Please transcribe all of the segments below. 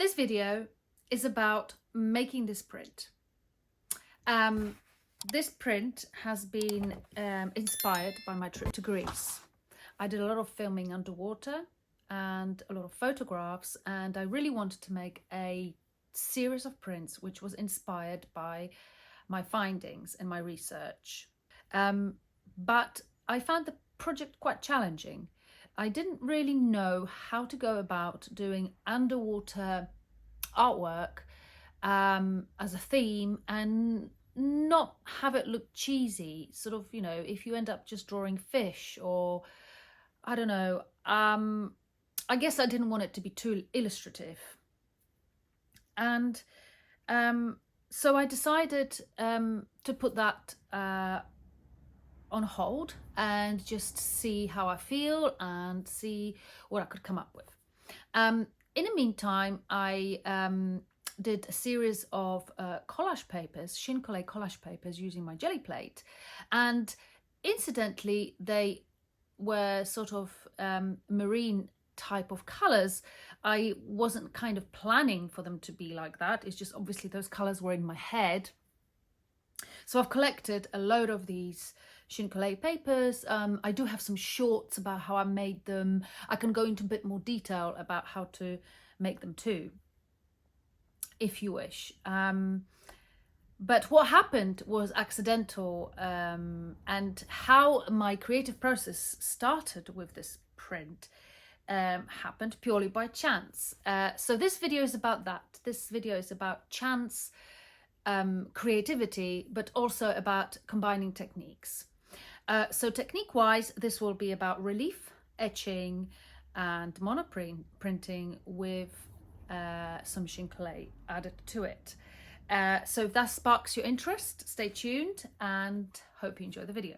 This video is about making this print. This print has been inspired by my trip to Greece. I did a lot of filming underwater and a lot of photographs, and I really wanted to make a series of prints which was inspired by my findings and my research. But I found the project quite challenging. I didn't really know how to go about doing underwater artwork as a theme and not have it look cheesy, sort of, you know, if you end up just drawing fish or I don't know. I guess I didn't want it to be too illustrative. And so I decided to put that on hold and just see how I feel and see what I could come up with. In the meantime, I did a series of collage papers, CHINE collage papers using my jelly plate, and incidentally they were sort of marine type of colors. I wasn't kind of planning for them to be like that. It's just obviously those colors were in my head. So I've collected a load of these CHINE papers. I do have some shorts about how I made them. I can go into a bit more detail about how to make them too, if you wish. But what happened was accidental, and how my creative process started with this print happened purely by chance. So this video is about that. This video is about chance, creativity, but also about combining techniques. So technique wise, this will be about relief, etching and monoprint printing with some CHINE added to it. So if that sparks your interest, stay tuned and hope you enjoy the video.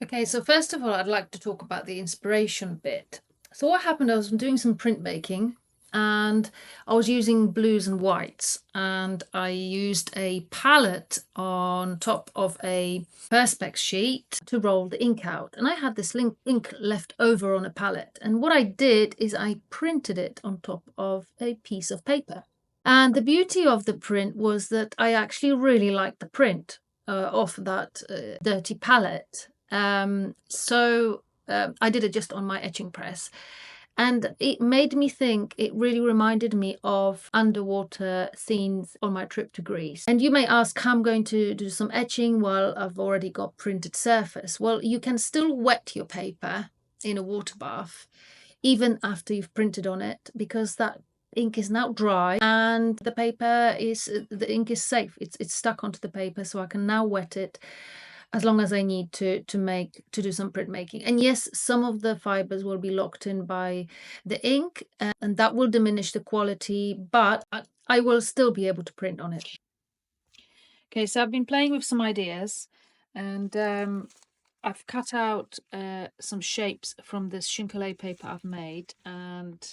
Okay, so first of all, I'd like to talk about the inspiration bit. So what happened, I was doing some printmaking and I was using blues and whites, and I used a palette on top of a perspex sheet to roll the ink out, and I had this ink left over on a palette, and what I did is I printed it on top of a piece of paper. And the beauty of the print was that I actually really liked the print of that dirty palette. So I did it just on my etching press. And it made me think, it really reminded me of underwater scenes on my trip to Greece. And you may ask how I'm going to do some etching while I've already got printed surface. Well, you can still wet your paper in a water bath even after you've printed on it, because that ink is now dry and the ink is safe. It's stuck onto the paper, so I can now wet it as long as I need to do some printmaking. And yes, some of the fibers will be locked in by the ink, and that will diminish the quality, but I will still be able to print on it. Okay, so I've been playing with some ideas, and I've cut out some shapes from this CHINE paper I've made and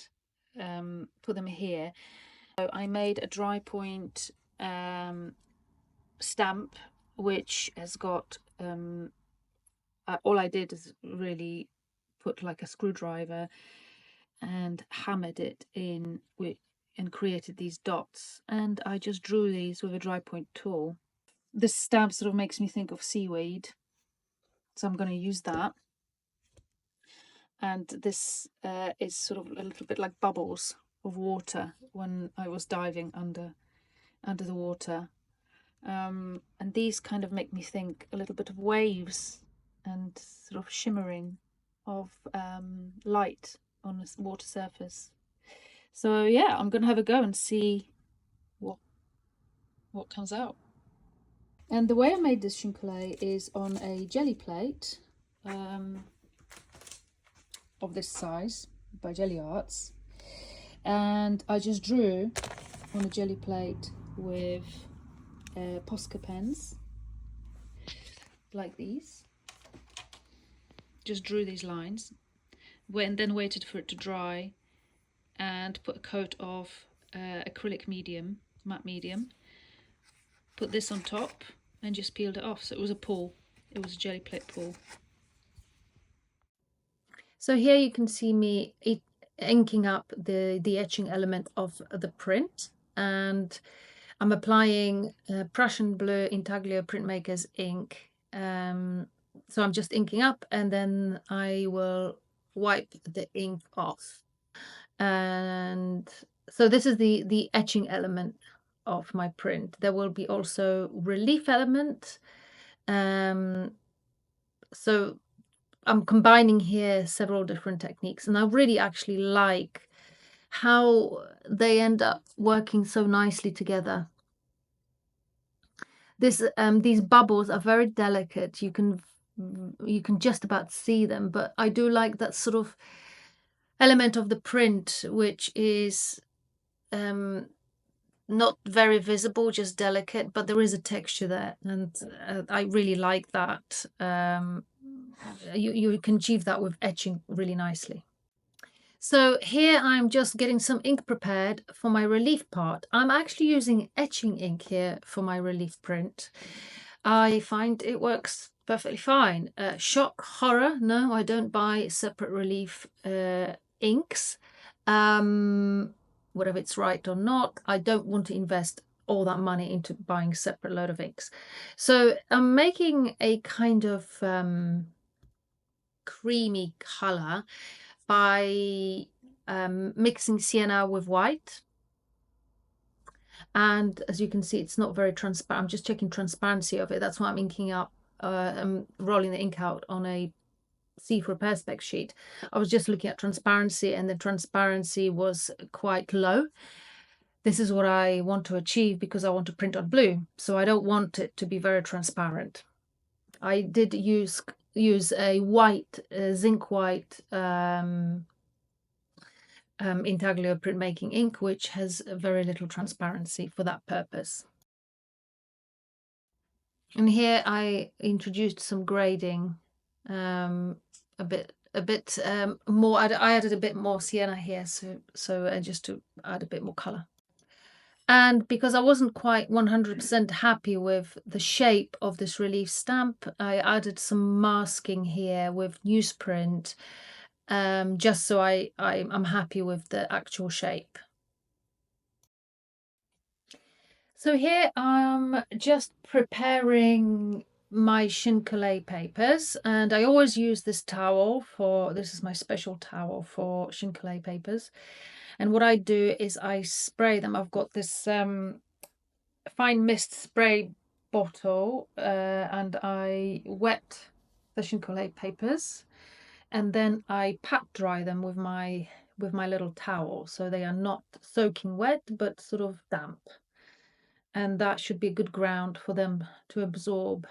put them here. So I made a DRYPOINT stamp, which has got all I did is really put like a screwdriver and hammered it in and created these dots, and I just drew these with a DRYPOINT tool. This stamp sort of makes me think of seaweed, so I'm going to use that. And this is sort of a little bit like bubbles of water when I was diving under the water. And these kind of make me think a little bit of waves and sort of shimmering of light on a water surface. So yeah, I'm gonna have a go and see what comes out. And the way I made this CHINE is on a jelly plate of this size by Jelly Arts, and I just drew on a jelly plate with POSCA pens like these. Just drew these lines and then waited for it to dry and put a coat of acrylic medium, matte medium, put this on top and just peeled it off. So it was a pool, it was a jelly plate pool. So here you can see me inking up the etching element of the print, and I'm applying Prussian blue Intaglio Printmaker's ink. So I'm just inking up, and then I will wipe the ink off. And so this is the etching element of my print. There will be also relief element. So I'm combining here several different techniques, and I really actually like how they end up working so nicely together. These bubbles are very delicate. You can just about see them, but I do like that sort of element of the print, which is not very visible, just delicate, but there is a texture there, and I really like that. You can achieve that with etching really nicely. So here I'm just getting some ink prepared for my relief part. I'm actually using etching ink here for my relief print. I find it works perfectly fine. Shock horror, no, I don't buy separate relief inks. Whether it's right or not, I don't want to invest all that money into buying a separate load of inks. So I'm making a kind of creamy color by mixing sienna with white. And as you can see, it's not very transparent. I'm just checking transparency of it. That's why I'm inking up, I'm rolling the ink out on a C4 perspex sheet. I was just looking at transparency, and the transparency was quite low. This is what I want to achieve because I want to print on blue, so I don't want it to be very transparent. I did use a white, zinc white Intaglio Printmaking ink, which has very little transparency for that purpose. And here I introduced some grading, a bit more. I added a bit more sienna here, so just to add a bit more color. And because I wasn't quite 100% happy with the shape of this relief stamp, I added some masking here with newsprint, just so I'm happy with the actual shape. So here I'm just preparing my CHINE papers, and I always use this towel for, this is my special towel for CHINE papers. And what I do is I spray them. I've got this fine mist spray bottle, and I wet the CHINE papers, and then I pat dry them with my little towel, so they are not soaking wet but sort of damp, and that should be a good ground for them to absorb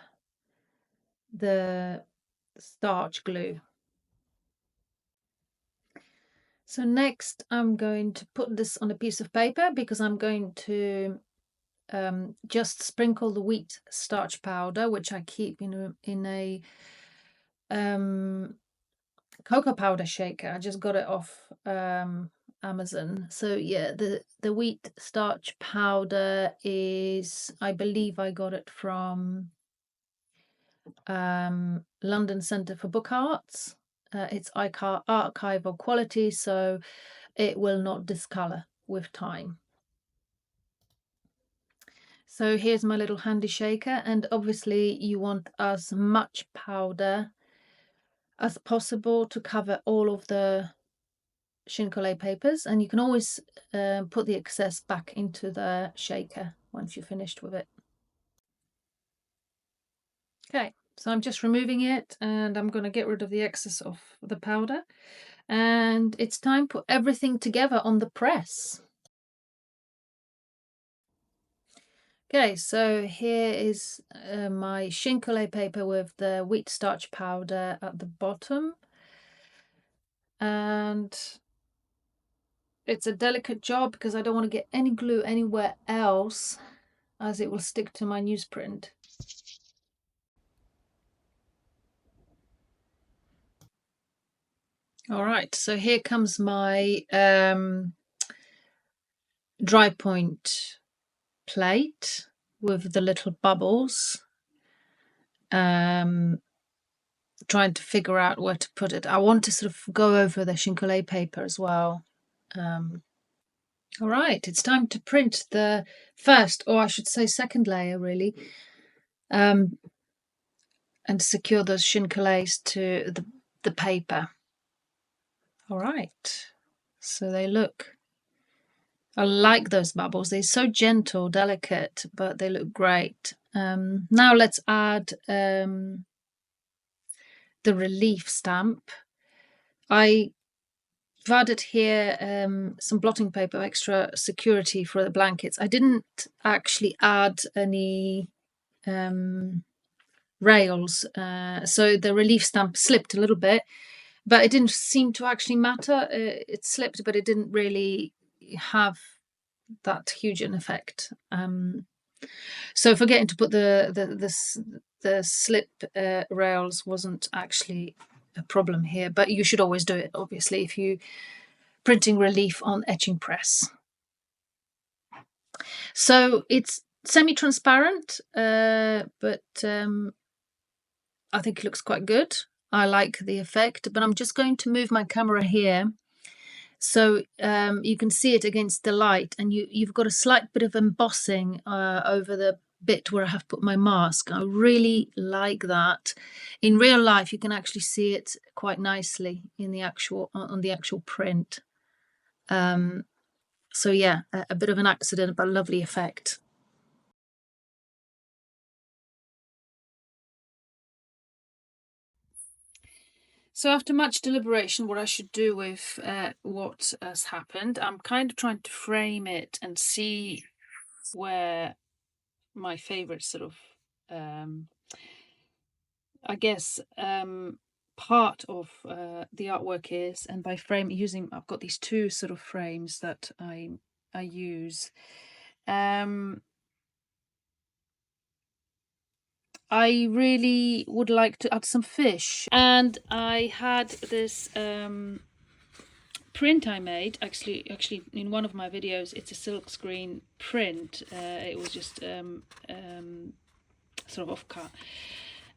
the starch glue. So next I'm going to put this on a piece of paper, because I'm going to just sprinkle the wheat starch powder, which I keep in a cocoa powder shaker. I just got it off Amazon. So yeah, the wheat starch powder is, I believe I got it from London Centre for Book Arts. It's archival quality, so it will not discolor with time. So here's my little handy shaker, and obviously you want as much powder as possible to cover all of the CHINE papers, and you can always put the excess back into the shaker once you're finished with it. Okay, so I'm just removing it, and I'm going to get rid of the excess of the powder, and it's time to put everything together on the press. Okay, so here is my CHINE paper with the wheat starch powder at the bottom, and it's a delicate job because I don't want to get any glue anywhere else, as it will stick to my newsprint. All right, so here comes my dry point plate with the little bubbles, trying trying to figure out where to put it. I want to sort of go over the CHINE paper as well. All right, it's time to print the first, or I should say second layer, really, and secure those CHINE to the paper. All right, so they look, I like those bubbles. They're so gentle, delicate, but they look great. Now let's add the relief stamp. I've added here some blotting paper, extra security for the blankets. I didn't actually add any rails, so the relief stamp slipped a little bit, but it didn't seem to actually matter. It slipped, but it didn't really have that huge an effect. So forgetting to put the slip rails wasn't actually a problem here, but you should always do it, obviously, if you printing relief on etching press. So it's semi-transparent, but I think it looks quite good. I like the effect, but I'm just going to move my camera here so you can see it against the light, and you've got a slight bit of embossing over the bit where I have put my mask. I really like that. In real life, you can actually see it quite nicely in the actual on the actual print. So yeah, a bit of an accident, but a lovely effect. So after much deliberation, what I should do with what has happened, I'm kind of trying to frame it and see where my favorite sort of, I guess, part of the artwork is, and by frame using, I've got these two sort of frames that I use. I really would like to add some fish, and I had this print I made actually in one of my videos. It's a silkscreen print. It was just sort of offcut,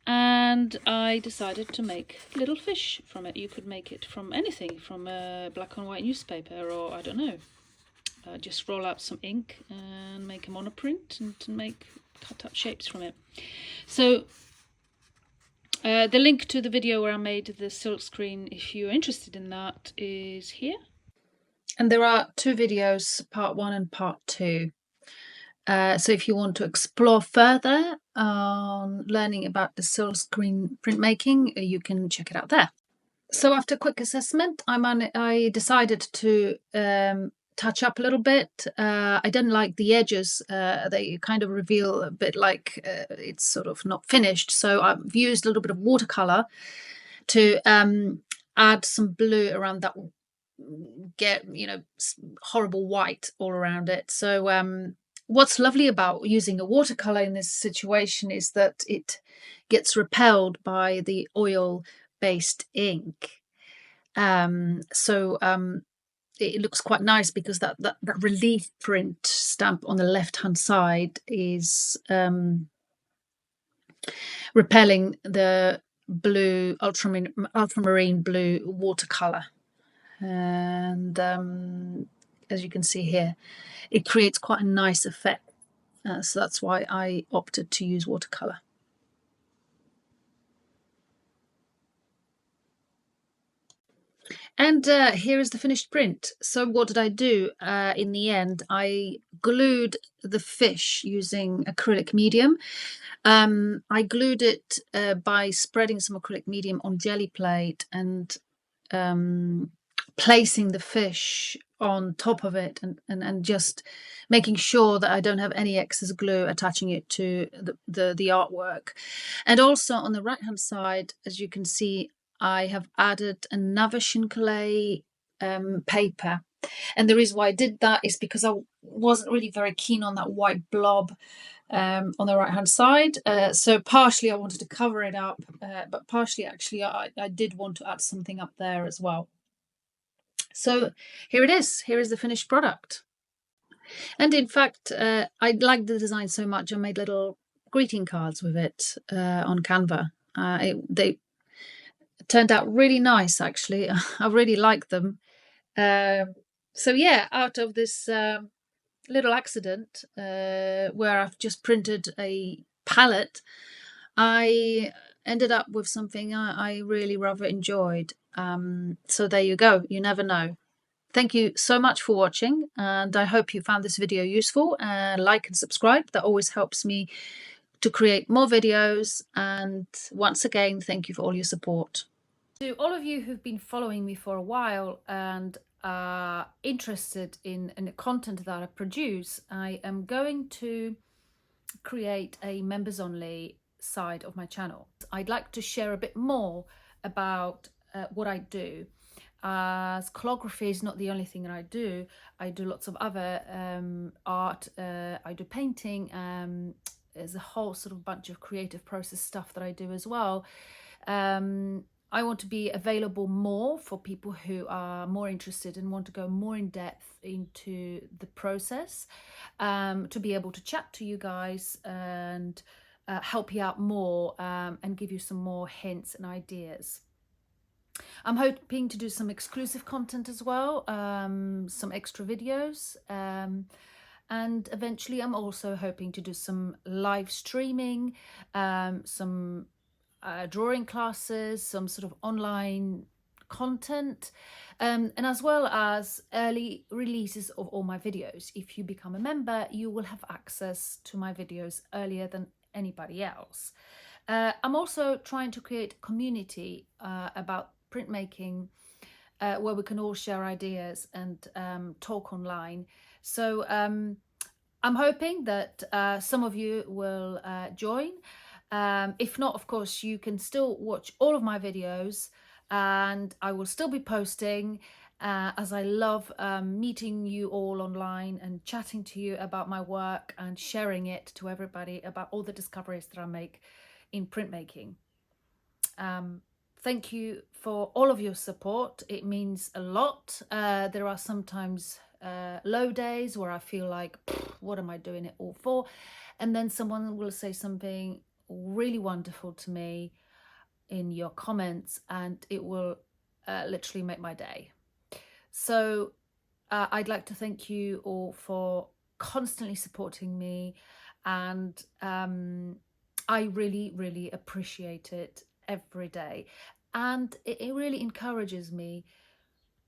and I decided to make little fish from it. You could make it from anything, from a black and white newspaper, or I don't know, just roll out some ink and make a monoprint and make cut out shapes from it. So the link to the video where I made the silkscreen, if you're interested in that, is here. And there are two videos, part 1 and part 2. So if you want to explore further on learning about the silkscreen printmaking, you can check it out there. So after quick assessment, I decided to touch up a little bit. I didn't like the edges. They kind of reveal a bit like it's sort of not finished. So I've used a little bit of watercolor to add some blue around that, get, you know, horrible white all around it. So what's lovely about using a watercolor in this situation is that it gets repelled by the oil-based ink. It looks quite nice because that relief print stamp on the left-hand side is repelling the blue, ultramarine blue watercolor. And as you can see here, it creates quite a nice effect. So that's why I opted to use watercolor. And here is the finished print. So what did I do in the end? I glued the fish using acrylic medium. I glued it by spreading some acrylic medium on jelly plate and placing the fish on top of it and just making sure that I don't have any excess glue attaching it to the artwork. And also on the right hand side, as you can see, I have added another CHINE paper. And the reason why I did that is because I wasn't really very keen on that white blob on the right hand side. So partially I wanted to cover it up, but partially actually I did want to add something up there as well. So here it is. Here is the finished product. And in fact, I liked the design so much, I made little greeting cards with it on Canva. turned out really nice, actually. I really like them. So yeah, out of this little accident where I've just printed a palette, I ended up with something I really rather enjoyed. So there you go. You never know. Thank you so much for watching, and I hope you found this video useful. Like and subscribe. That always helps me to create more videos. And once again, thank you for all your support. To all of you who've been following me for a while and are interested in the content that I produce, I am going to create a members only side of my channel. I'd like to share a bit more about what I do, as collagraphy is not the only thing that I do. I do lots of other art. I do painting. There's a whole sort of bunch of creative process stuff that I do as well. I want to be available more for people who are more interested and want to go more in depth into the process, to be able to chat to you guys and help you out more, and give you some more hints and ideas. I'm hoping to do some exclusive content as well, some extra videos, and eventually I'm also hoping to do some live streaming, some drawing classes, some sort of online content, and as well as early releases of all my videos. If you become a member, you will have access to my videos earlier than anybody else. I'm also trying to create a community about printmaking, where we can all share ideas and talk online. So I'm hoping that some of you will join. If not, of course, you can still watch all of my videos, and I will still be posting, as I love meeting you all online and chatting to you about my work and sharing it to everybody about all the discoveries that I make in printmaking. Thank you for all of your support. It means a lot. There are sometimes low days where I feel like, what am I doing it all for? And then someone will say something really wonderful to me in your comments, and it will literally make my day. So I'd like to thank you all for constantly supporting me, and I really appreciate it every day, and it really encourages me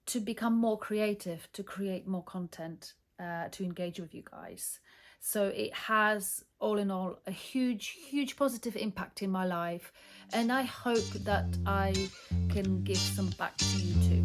to become more creative, to create more content, to engage with you guys. So it has, all in all, a huge positive impact in my life, and I hope that I can give some back to you too.